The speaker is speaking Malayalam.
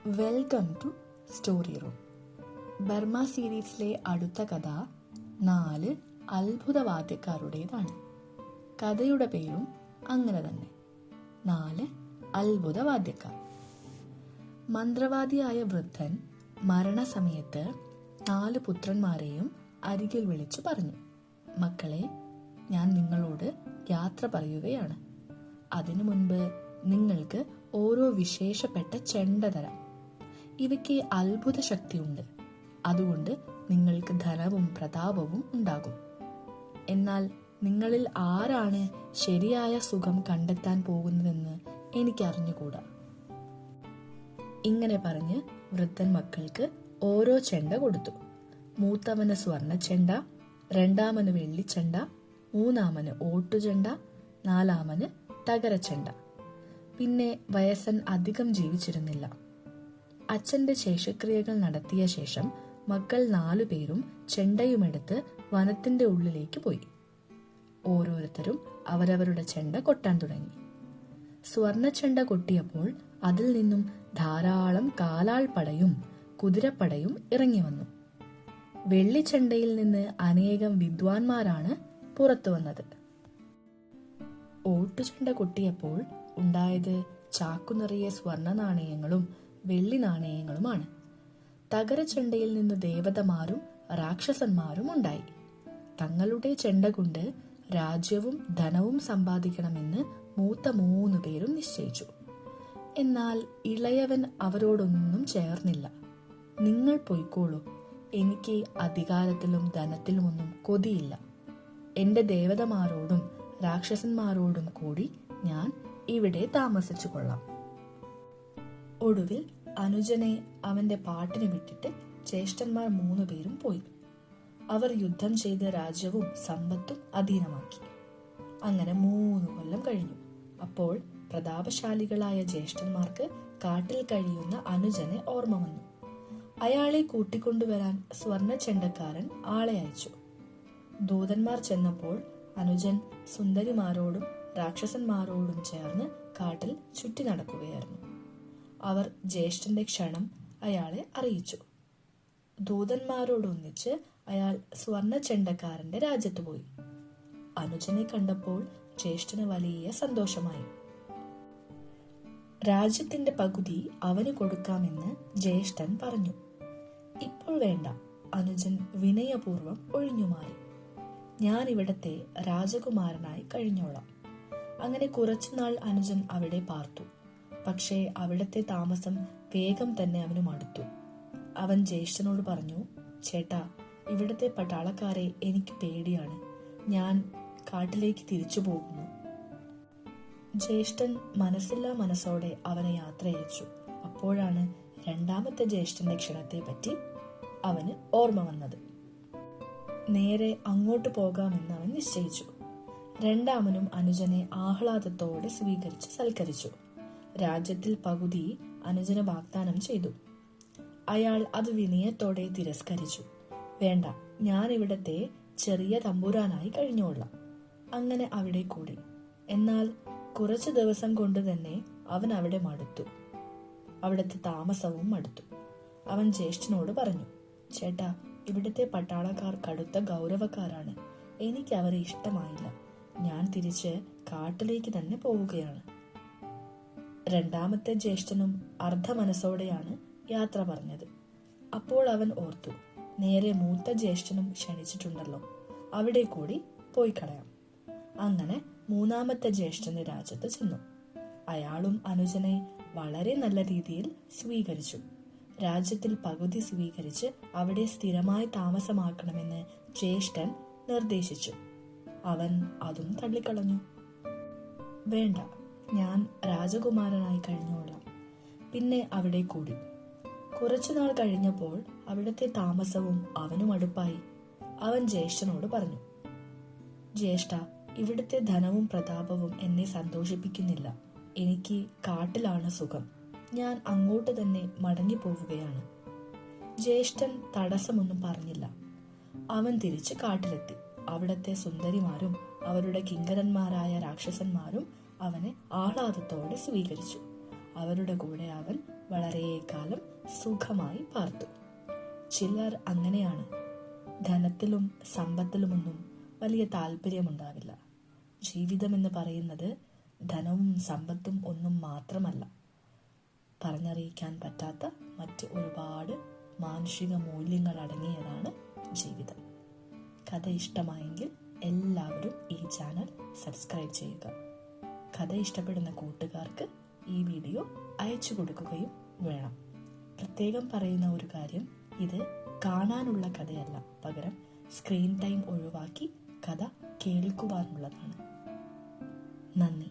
Welcome to story room. Burma സീരീസിലെ അടുത്ത കഥ 4 അത്ഭുതവാദ്യക്കാരുടേതാണ്. കഥയുടെ പേരും അങ്ങനെ തന്നെ, 4 അത്ഭുതവാദ്യക്കാർ. മന്ത്രവാദിയായ വൃദ്ധൻ മരണസമയത്ത് 4 പുത്രന്മാരെയും അരികിൽ വിളിച്ചു പറഞ്ഞു, മക്കളെ, ഞാൻ നിങ്ങളോട് യാത്ര പറയുകയാണ്. അതിനു മുൻപ് നിങ്ങൾക്ക് ഓരോ വിശേഷപ്പെട്ട ചെണ്ട തരാം. ഇവയ്ക്ക് അത്ഭുത ശക്തിയുണ്ട്. അതുകൊണ്ട് നിങ്ങൾക്ക് ധനവും പ്രതാപവും ഉണ്ടാകും. എന്നാൽ നിങ്ങളിൽ ആരാണ് ശരിയായ സുഖം കണ്ടെത്താൻ പോകുന്നതെന്ന് എനിക്ക് അറിഞ്ഞുകൂടാ. ഇങ്ങനെ പറഞ്ഞ് വൃദ്ധൻ മക്കൾക്ക് ഓരോ ചെണ്ട കൊടുത്തു. മൂത്തവന് സ്വർണ്ണ ചെണ്ട, രണ്ടാമന് വെള്ളിച്ചെണ്ട, മൂന്നാമന് ഓട്ടുചെണ്ട, നാലാമന് തകരച്ചെണ്ട. പിന്നെ വയസ്സൻ അധികം ജീവിച്ചിരുന്നില്ല. അച്ഛന്റെ ശേഷക്രിയകൾ നടത്തിയ ശേഷം മക്കൾ 4 പേരും ചെണ്ടയുമെടുത്ത് വനത്തിന്റെ ഉള്ളിലേക്ക് പോയി. ഓരോരുത്തരും അവരവരുടെ ചെണ്ട കൊട്ടാൻ തുടങ്ങി. സ്വർണ്ണച്ചെണ്ട കൊട്ടിയപ്പോൾ അതിൽ നിന്നും ധാരാളം കാലാൾപ്പടയും കുതിരപ്പടയും ഇറങ്ങി വന്നു. വെള്ളിച്ചെണ്ടയിൽ നിന്ന് അനേകം വിദ്വാൻമാരാണ് പുറത്തു വന്നത്. ഓട്ടുചെണ്ട കൊട്ടിയപ്പോൾ ഉണ്ടായത് ചാക്കു നിറയെ സ്വർണ്ണ നാണയങ്ങളും വെള്ളി നാണയങ്ങളുമാണ്. തകരച്ചെണ്ടയിൽ നിന്ന് ദേവതമാരും രാക്ഷസന്മാരും ഉണ്ടായി. തങ്ങളുടെ ചെണ്ട കൊണ്ട് രാജ്യവും ധനവും സമ്പാദിക്കണമെന്ന് മൂത്ത 3 പേരും നിശ്ചയിച്ചു. എന്നാൽ ഇളയവൻ അവരോടൊന്നും ചേർന്നില്ല. നിങ്ങൾ പൊയ്ക്കോളൂ, എനിക്ക് അധികാരത്തിലും ധനത്തിലുമൊന്നും കൊതിയില്ല. എന്റെ ദേവതമാരോടും രാക്ഷസന്മാരോടും കൂടി ഞാൻ ഇവിടെ താമസിച്ചു കൊള്ളാം. ഒടുവിൽ അനുജനെ അവന്റെ പാട്ടിന് വിട്ടിട്ട് ജ്യേഷ്ഠന്മാർ 3 പേരും പോയി. അവർ യുദ്ധം ചെയ്ത് രാജ്യവും സമ്പത്തും അധീനമാക്കി. അങ്ങനെ 3 കൊല്ലം കഴിഞ്ഞു. അപ്പോൾ പ്രതാപശാലികളായ ജ്യേഷ്ഠന്മാർക്ക് കാട്ടിൽ കഴിയുന്ന അനുജനെ ഓർമ്മ വന്നു. അയാളെ കൂട്ടിക്കൊണ്ടുവരാൻ സ്വർണ്ണ ചെണ്ടക്കാരൻ ആളെ അയച്ചു. ദൂതന്മാർ ചെന്നപ്പോൾ അനുജൻ സുന്ദരിമാരോടും രാക്ഷസന്മാരോടും ചേർന്ന് കാട്ടിൽ ചുറ്റി നടക്കുകയായിരുന്നു. അവർ ജ്യേഷ്ഠന്റെ ക്ഷണം അയാളെ അറിയിച്ചു. ദൂതന്മാരോടൊന്നിച്ച് അയാൾ സ്വർണ്ണ ചെണ്ടക്കാരന്റെ രാജ്യത്ത് പോയി. അനുജനെ കണ്ടപ്പോൾ ജ്യേഷ്ഠന് വലിയ സന്തോഷമായി. രാജ്യത്തിന്റെ പകുതി അവന് കൊടുക്കാമെന്ന് ജ്യേഷ്ഠൻ പറഞ്ഞു. ഇപ്പോൾ വേണ്ട, അനുജൻ വിനയപൂർവ്വം ഒഴിഞ്ഞുമാറി. ഞാൻ ഇവിടത്തെ രാജകുമാരനായി കഴിഞ്ഞോളാം. അങ്ങനെ കുറച്ചുനാൾ അനുജൻ അവിടെ പാർത്തു. പക്ഷേ അവിടത്തെ താമസം വേഗം തന്നെ അവന് മടുത്തു. അവൻ ജ്യേഷ്ഠനോട് പറഞ്ഞു, ചേട്ടാ, ഇവിടത്തെ പട്ടാളക്കാരെ എനിക്ക് പേടിയാണ്. ഞാൻ കാട്ടിലേക്ക് തിരിച്ചു പോകുന്നു. ജ്യേഷ്ഠൻ മനസ്സില്ലാ മനസ്സോടെ അവനെ യാത്രയച്ചു. അപ്പോഴാണ് രണ്ടാമത്തെ ജ്യേഷ്ഠന്റെ ക്ഷണത്തെ പറ്റി അവന് ഓർമ്മ വന്നത്. നേരെ അങ്ങോട്ട് പോകാമെന്ന് അവൻ നിശ്ചയിച്ചു. രണ്ടാമനും അനുജനെ ആഹ്ലാദത്തോടെ സ്വീകരിച്ച് സൽക്കരിച്ചു. രാജ്യത്തിൽ പകുതി അനുജന് വാഗ്ദാനം ചെയ്തു. അയാൾ അത് വിനയത്തോടെ തിരസ്കരിച്ചു. വേണ്ട, ഞാൻ ഇവിടത്തെ ചെറിയ തമ്പുരാനായി കഴിഞ്ഞോളാം. അങ്ങനെ അവിടെ കൂടി. എന്നാൽ കുറച്ചു ദിവസം കൊണ്ട് തന്നെ അവൻ അവിടെ മടുത്തു. അവിടുത്തെ താമസവും മടുത്തു. അവൻ ജ്യേഷ്ഠനോട് പറഞ്ഞു, ചേട്ടാ, ഇവിടുത്തെ പട്ടാളക്കാർ കടുത്ത ഗൗരവക്കാരാണ്. എനിക്ക് അവരെ ഇഷ്ടമായില്ല. ഞാൻ തിരിച്ച് കാട്ടിലേക്ക് തന്നെ പോവുകയാണ്. രണ്ടാമത്തെ ജ്യേഷ്ഠനും അർദ്ധ മനസ്സോടെയാണ് യാത്ര പറഞ്ഞത്. അപ്പോൾ അവൻ ഓർത്തു, നേരെ മൂത്ത ജ്യേഷ്ഠനും ക്ഷണിച്ചിട്ടുണ്ടല്ലോ, അവിടെ കൂടി പോയി കളയാം. അങ്ങനെ മൂന്നാമത്തെ ജ്യേഷ്ഠന്റെ രാജ്യത്ത് ചെന്നു. അയാളും അനുജനെ വളരെ നല്ല രീതിയിൽ സ്വീകരിച്ചു. രാജ്യത്തിൽ പകുതി സ്വീകരിച്ച് അവിടെ സ്ഥിരമായി താമസമാക്കണമെന്ന് ജ്യേഷ്ഠൻ നിർദ്ദേശിച്ചു. അവൻ അതും തള്ളിക്കളഞ്ഞു. വേണ്ട, ഞാൻ രാജകുമാരനായി കഴിഞ്ഞോളാം. പിന്നെ അവിടെ കൂടി. കുറച്ചുനാൾ കഴിഞ്ഞപ്പോൾ അവിടുത്തെ താമസവും അവനും അടുപ്പായി. അവൻ ജ്യേഷ്ഠനോട് പറഞ്ഞു, ജ്യേഷ്ഠ, ഇവിടുത്തെ ധനവും പ്രതാപവും എന്നെ സന്തോഷിപ്പിക്കുന്നില്ല. എനിക്ക് കാട്ടിലാണ് സുഖം. ഞാൻ അങ്ങോട്ട് തന്നെ മടങ്ങിപ്പോവുകയാണ്. ജ്യേഷ്ഠൻ തടസ്സമൊന്നും പറഞ്ഞില്ല. അവൻ തിരിച്ച് കാട്ടിലെത്തി. അവിടത്തെ സുന്ദരിമാരും അവരുടെ കിങ്കരന്മാരായ രാക്ഷസന്മാരും അവനെ ആഹ്ലാദത്തോടെ സ്വീകരിച്ചു. അവരുടെ കൂടെ അവൻ വളരെ കാലം സുഖമായി പാർത്തു. ചിലർ അങ്ങനെയാണ്. ധനത്തിലും സമ്പത്തിലുമൊന്നും വലിയ താല്പര്യമുണ്ടാവില്ല. ജീവിതമെന്ന് പറയുന്നത് ധനവും സമ്പത്തും ഒന്നും മാത്രമല്ല. പറഞ്ഞറിയിക്കാൻ പറ്റാത്ത മറ്റ് ഒരുപാട് മാനുഷിക മൂല്യങ്ങൾ അടങ്ങിയതാണ് ജീവിതം. കഥ ഇഷ്ടമായെങ്കിൽ എല്ലാവരും ഈ ചാനൽ സബ്സ്ക്രൈബ് ചെയ്യുക. കഥ ഇഷ്ടപ്പെടുന്ന കൂട്ടുകാർക്ക് ഈ വീഡിയോ അയച്ചു കൊടുക്കുകയും വേണം. പ്രത്യേകം പറയുന്ന ഒരു കാര്യം, ഇത് കാണാനുള്ള കഥയല്ല, പകരം സ്ക്രീൻ ടൈം ഒഴിവാക്കി കഥ കേൾക്കുവാനുള്ളതാണ്. നന്ദി.